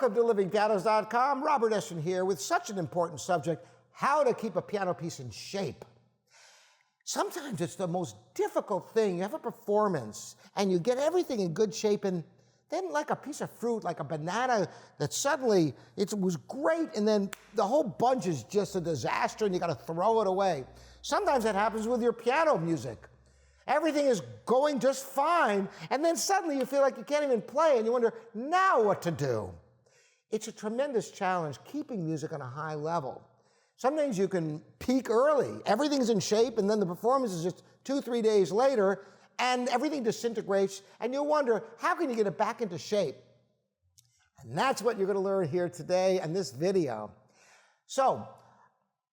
Welcome to livingpianos.com. Robert Estrin here with such an important subject, how to keep a piano piece in shape. Sometimes it's the most difficult thing. You have a performance and you get everything in good shape, and then like a piece of fruit, like a banana, that suddenly it was great and then the whole bunch is just a disaster and you got to throw it away. Sometimes that happens with your piano music. Everything is going just fine, and then suddenly you feel like you can't even play, and you wonder, now what to do? It's a tremendous challenge, keeping music on a high level. Sometimes you can peak early. Everything's in shape, and then the performance is just 2-3 days later, and everything disintegrates, and you wonder, how can you get it back into shape? And that's what you're going to learn here today in this video. So,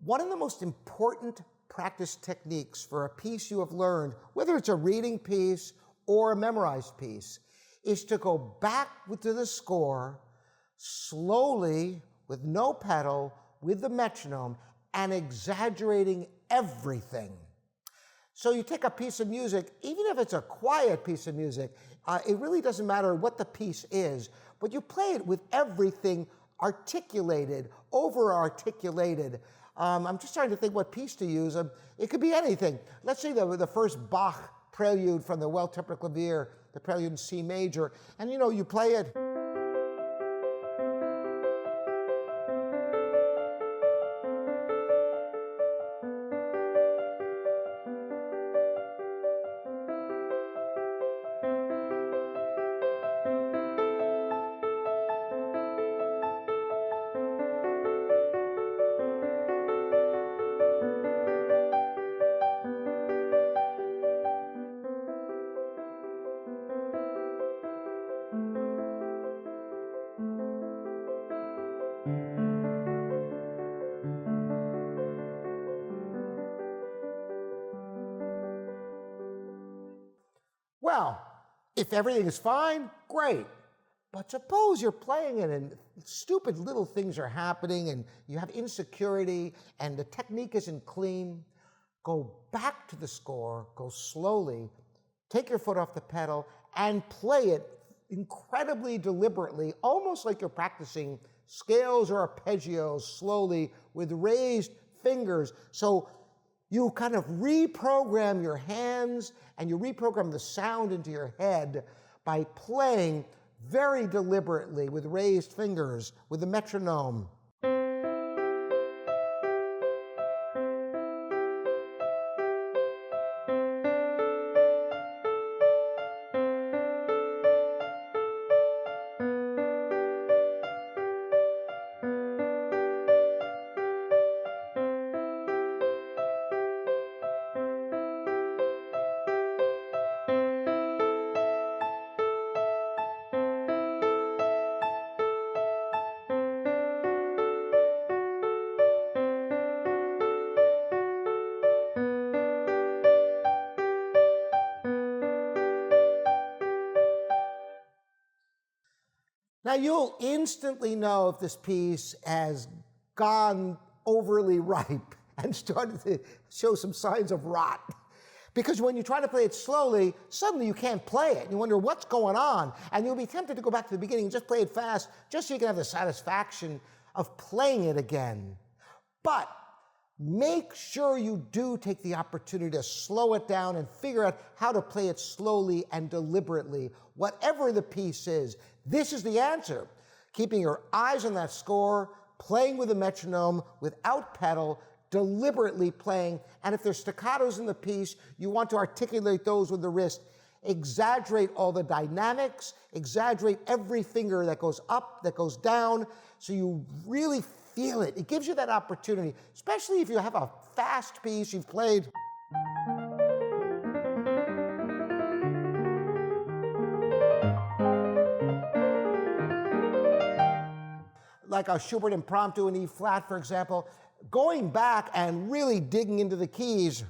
one of the most important practice techniques for a piece you have learned, whether it's a reading piece or a memorized piece, is to go back to the score slowly, with no pedal, with the metronome, and exaggerating everything. So you take a piece of music, even if it's a quiet piece of music, it really doesn't matter what the piece is, but you play it with everything articulated, over-articulated. I'm just trying to think what piece to use. It could be anything. Let's say the first Bach prelude from the Well-Tempered Clavier, the prelude in C major, and you play it. Well, if everything is fine, great. But suppose you're playing it and stupid little things are happening and you have insecurity and the technique isn't clean. Go back to the score, go slowly, take your foot off the pedal and play it incredibly deliberately, almost like you're practicing scales or arpeggios slowly with raised fingers. So you kind of reprogram your hands and you reprogram the sound into your head by playing very deliberately with raised fingers, with the metronome. Now, you'll instantly know if this piece has gone overly ripe and started to show some signs of rot. Because when you try to play it slowly, suddenly you can't play it. You wonder what's going on. And you'll be tempted to go back to the beginning and just play it fast, just so you can have the satisfaction of playing it again. But make sure you do take the opportunity to slow it down and figure out how to play it slowly and deliberately, whatever the piece is. This is the answer. Keeping your eyes on that score, playing with a metronome without pedal, deliberately playing, and if there's staccatos in the piece, you want to articulate those with the wrist. Exaggerate all the dynamics, exaggerate every finger that goes up, that goes down, so you really feel it. It gives you that opportunity, especially if you have a fast piece you've played. Like a Schubert impromptu in E flat, for example, going back and really digging into the keys.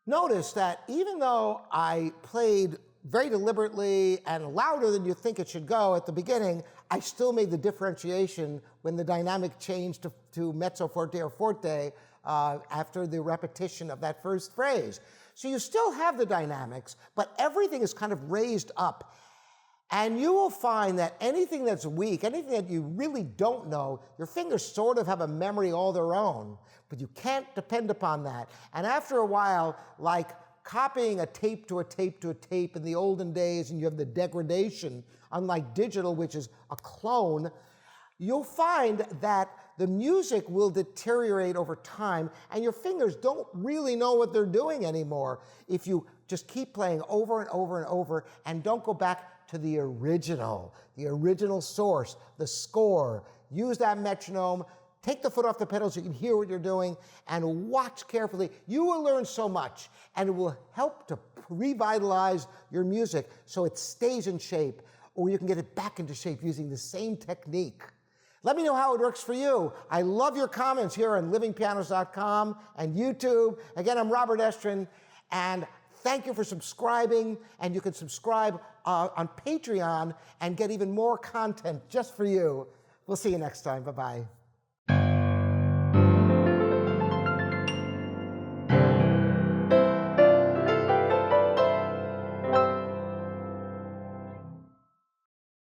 Notice that even though I played very deliberately and louder than you think it should go at the beginning, I still made the differentiation when the dynamic changed to mezzo forte or forte after the repetition of that first phrase. So you still have the dynamics, but everything is kind of raised up. And you will find that anything that's weak, anything that you really don't know, your fingers sort of have a memory all their own, but you can't depend upon that. And after a while, like copying a tape to a tape to a tape in the olden days, and you have the degradation, unlike digital, which is a clone, you'll find that the music will deteriorate over time, and your fingers don't really know what they're doing anymore if you just keep playing over and over and over and don't go back to the original source, the score. Use that metronome, take the foot off the pedal so you can hear what you're doing, and watch carefully. You will learn so much, and it will help to revitalize your music so it stays in shape, or you can get it back into shape using the same technique. Let me know how it works for you. I love your comments here on livingpianos.com and YouTube. Again, I'm Robert Estrin, and thank you for subscribing, and you can subscribe on Patreon and get even more content just for you. We'll see you next time. Bye-bye.